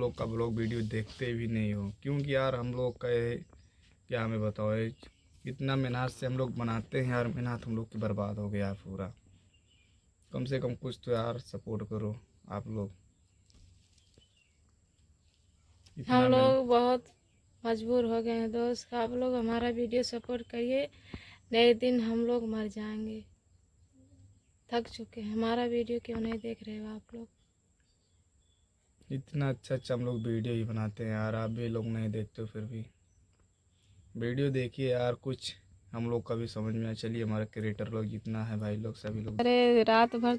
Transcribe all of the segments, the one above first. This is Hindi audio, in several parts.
लोग का ब्लॉग वीडियो देखते भी नहीं हो, क्योंकि यार हम लोग का क्या हमें बताओ, इतना मेहनत से हम लोग बनाते हैं यार, मेहनत हम लोग की बर्बाद हो गया पूरा। कम से कम कुछ तो यार सपोर्ट करो आप लोग। हम इतना मेहनत लोग बहुत मजबूर हो गए हैं दोस्त, आप लोग हमारा वीडियो सपोर्ट करिए, नए दिन हम लोग मर जाएंगे। थक चुके हैं, हमारा वीडियो क्यों नहीं देख रहे हो आप लोग? इतना अच्छा अच्छा हम लोग वीडियो ही बनाते हैं यार, आप भी लोग नहीं देखते हो। फिर भी वीडियो देखिए यार, कुछ हम लोग का भी समझ में आए। चलिए हमारे क्रिएटर लोग जितना है भाई लोग सभी लोग। अरे रात भर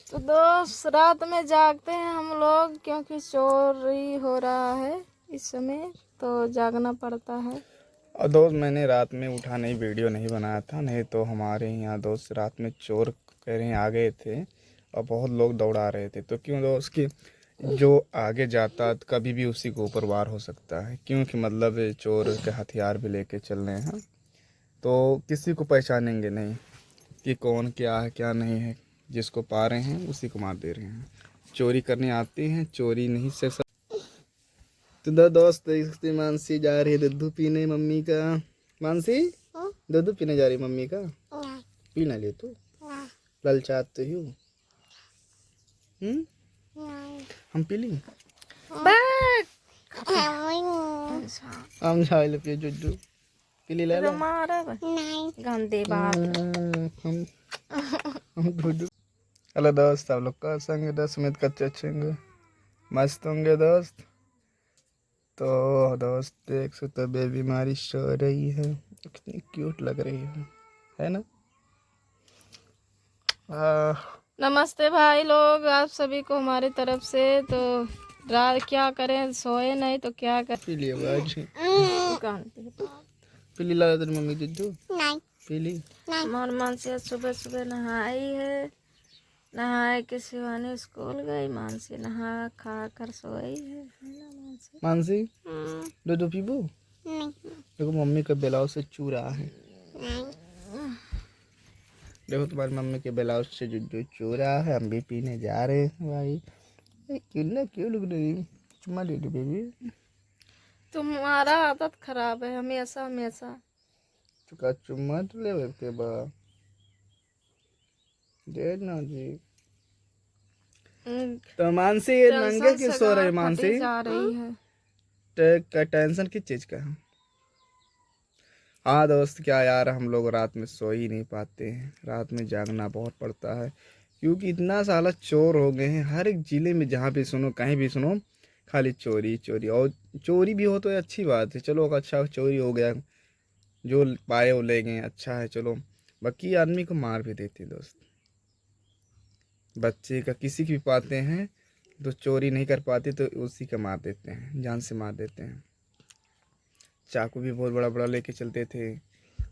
तो दोस्त रात में जागते हैं हम लोग, क्योंकि चोरी हो रहा है इस समय, तो जागना पड़ता है। और दोस्त मैंने रात में उठा नहीं, वीडियो नहीं बनाया था, नहीं तो हमारे यहाँ दोस्त रात में चोर कह रहे हैं आ गए थे और बहुत लोग दौड़ा रहे थे। तो क्यों दोस्त कि जो आगे जाता तो कभी भी उसी को ऊपर वार हो सकता है, क्योंकि मतलब चोर के हथियार भी लेके चल रहे हैं, तो किसी को पहचानेंगे नहीं कि कौन क्या है क्या नहीं है। जिसको पा रहे हैं उसी को मार दे रहे हैं। चोरी करने आते हैं, चोरी नहीं से सब। तो दोस्त इसकी मानसी जा रही है दूध पीने मम्मी का। मानसी दूध पीने जा रही मम्मी का। पी ना ले तू, ललचाते हो। हम पी ली। हम झाइल पिए जुड्डू पी ली ले लो। गंदे बात। हम गुड्डू। हेलो दोस्त, आप लोग का संग 10 मिनट कच्चे अच्छे होंगे, मस्त होंगे दोस्त। तो दोस्त देख सकते बेबी हमारी सो रही है, कितनी क्यूट लग रही है ना। नमस्ते भाई लोग, आप सभी को हमारी तरफ से। तो रात क्या करें, सोए नहीं तो क्या करें। पी ली आज पी ली ला तेरी मम्मी जुड्डू पी ली। हमार मानसी सुबह सुबह नहाई है, नहाए के शिवानी स्कूल गई, मानसी नहा खा कर सोई है ना मानसी दूध पीबू? देखो मम्मी का ब्लाउज से चू रहा है। देखो तुम्हारी मम्मी के ब्लाउज से जुड्डू चू रहा है, हम भी पीने जा रहे हैं भाई। क्यों लग रही, चुम्मा ले लो बेबी। तुम्हारा आदत खराब है, हमेशा हमेशा। चुका चुम्मा तो ले के बा दे ना जी। तो मानसी ये नंगे क्यों सो रही मानसी? जा रही है। टेंशन किस चीज का है? हाँ दोस्त, क्या यार हम लोग रात में सो ही नहीं पाते हैं, रात में जागना बहुत पड़ता है, क्योंकि इतना साला चोर हो गए हैं। हर एक ज़िले में जहाँ भी सुनो कहीं भी सुनो खाली चोरी चोरी। और चोरी भी हो तो अच्छी बात है, चलो अच्छा चोरी हो गया, जो पाए वो ले गए, अच्छा है चलो। बाकी आदमी को मार भी देते हैं दोस्त, बच्चे का किसी की भी पाते हैं तो चोरी नहीं कर पाते तो उसी का मार देते हैं, जान से मार देते हैं। चाकू भी बहुत बड़ा बड़ा लेके चलते थे।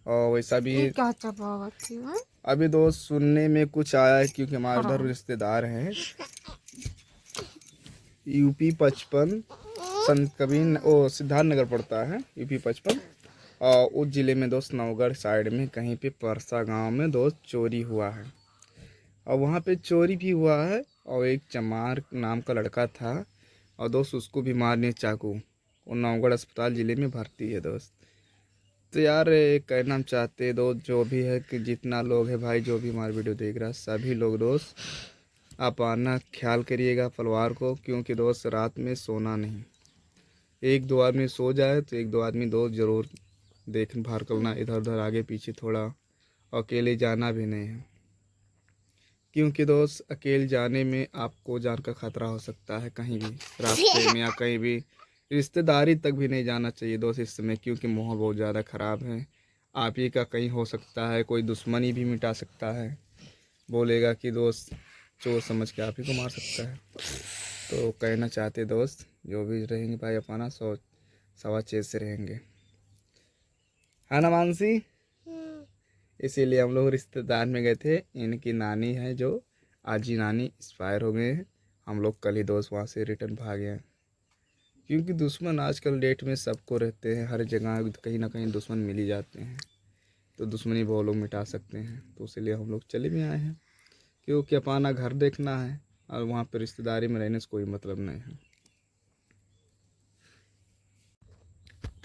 और वैसा भी क्या चबावत थी भाई? अभी दोस्त सुनने में कुछ आया है, क्योंकि हमारे उधर रिश्तेदार हैं यूपी 55 संत कबीर ओ सिद्धार्थ नगर पड़ता है यूपी 55। और उस ज़िले में दोस्त नवगढ़ साइड में कहीं पे परसा गांव में दोस्त चोरी हुआ है, और वहाँ पे चोरी भी हुआ है। और एक चमार नाम का लड़का था, और दोस्त उसको भी मारने चाकू, वो नवगढ़ अस्पताल ज़िले में भर्ती है दोस्त। तो यार कहना हम चाहते दोस्त जो भी है कि जितना लोग है भाई, जो भी हमारी वीडियो देख रहा है सभी लोग दोस्त आप आना ख्याल करिएगा परिवार को, क्योंकि दोस्त रात में सोना नहीं। एक दो आदमी सो जाए तो एक दो आदमी दोस्त ज़रूर देख भाल करना, इधर उधर आगे पीछे थोड़ा। अकेले जाना भी नहीं है, क्योंकि दोस्त अकेले जाने में आपको जान का खतरा हो सकता है, कहीं भी रास्ते में या कहीं भी। रिश्तेदारी तक भी नहीं जाना चाहिए दोस्त इस समय, क्योंकि माहौल बहुत ज़्यादा ख़राब है। आप ही का कहीं हो सकता है, कोई दुश्मनी भी मिटा सकता है, बोलेगा कि दोस्त चोर समझ के आप ही को मार सकता है। तो कहना चाहते दोस्त जो भी रहेंगे भाई अपना सोच सवा चेत से रहेंगे, है ना मानसी? इसीलिए हम लोग रिश्तेदार में गए थे, इनकी नानी है जो आजी नानी एक्सपायर हो गए हैं, हम लोग कल ही दोस्त वहाँ से रिटर्न भागे हैं। क्योंकि दुश्मन आजकल डेट में सबको रहते हैं, हर जगह कहीं ना कहीं दुश्मन मिल ही जाते हैं, तो दुश्मनी वो लोग मिटा सकते हैं। तो इसलिए हम लोग चले भी आए हैं, क्योंकि अपना घर देखना है और वहाँ पर रिश्तेदारी में रहने से कोई मतलब नहीं है।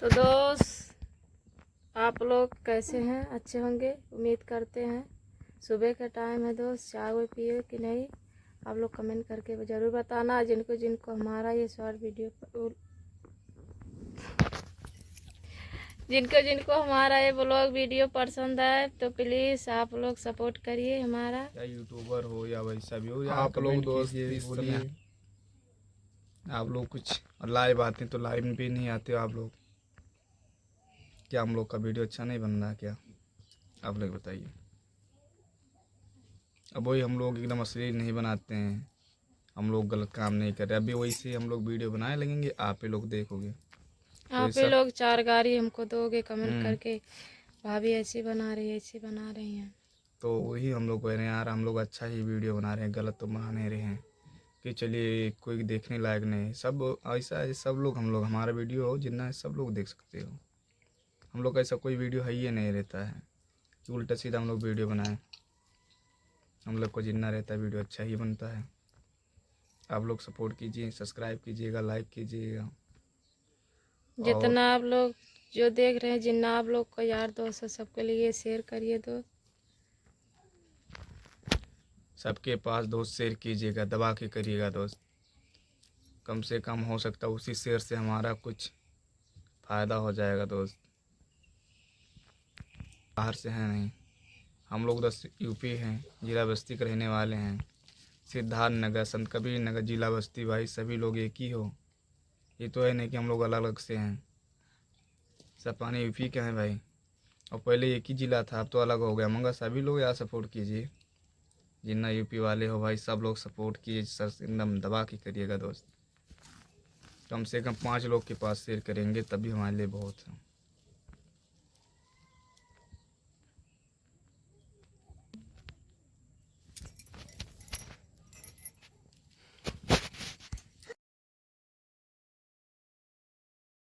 तो दोस्त आप लोग कैसे हैं? अच्छे होंगे उम्मीद करते हैं। सुबह का टाइम है दोस्त, चाय वाय पिए कि नहीं आप लोग कमेंट करके ज़रूर बताना। जिनको जिनको हमारा ये शॉर्ट वीडियो जिनको जिनको हमारा ये ब्लॉग वीडियो पसंद आए तो प्लीज़ आप लोग सपोर्ट करिए हमारा। या यूट्यूबर हो या वैसा भी हो, या आप लोग कमेंट दोस्त कीजिए। इस बोलिए। समय आप लोग कुछ लाइव आते हैं तो लाइव में भी नहीं आते हो आप लोग। क्या हम लोग का वीडियो अच्छा नहीं बन रहा क्या? आप लोग बताइए। अब वही हम लोग एकदम अश्लील नहीं बनाते हैं, हम लोग गलत काम नहीं कर रहे। अभी वही से हम लोग वीडियो बनाए लगेंगे, आप ही लोग देखोगे। तो आप ऐसा ही लोग 4 गाड़ी हमको दोगे कमेंट हम्म करके, भाभी ऐसी बना रही है ऐसी बना रही हैं। तो वही हम लोग कह रहे हैं यार, हम लोग अच्छा ही वीडियो बना रहे हैं, गलत तो बना नहीं रहे हैं कि चलिए कोई देखने लायक नहीं। सब ऐसा है, सब लोग हम लोग हमारा वीडियो हो जितना है सब लोग देख सकते हो। हम लोग का ऐसा कोई वीडियो है ही नहीं रहता है कि उल्टा सीधा हम लोग वीडियो बनाएं। हम लोग को जितना रहता है वीडियो अच्छा ही बनता है। आप लोग सपोर्ट कीजिए, सब्सक्राइब कीजिएगा, लाइक कीजिएगा। और जितना आप लोग जो देख रहे हैं, जितना आप लोग को यार दोस्त है सबके लिए शेयर करिए दोस्त। सबके पास दोस्त शेयर कीजिएगा, दबा के करिएगा दोस्त। कम से कम हो सकता है उसी शेयर से हमारा कुछ फ़ायदा हो जाएगा दोस्त। बाहर से हैं नहीं, हम लोग 10 यूपी हैं, जिला बस्ती के रहने वाले हैं। सिद्धार्थ नगर, संत कबीर नगर, जिला बस्ती, भाई सभी लोग एक ही हो। ये तो है नहीं कि हम लोग अलग अलग से हैं। सब पानी यूपी के हैं भाई, और पहले एक ही ज़िला था, अब तो अलग हो गया। मगर सभी लोग यार सपोर्ट कीजिए, जितना यूपी वाले हो भाई सब लोग सपोर्ट कीजिए। सर एकदम दबा के करिएगा दोस्त। कम से कम 5 लोग के पास शेयर करेंगे तभी हमारे लिए बहुत है।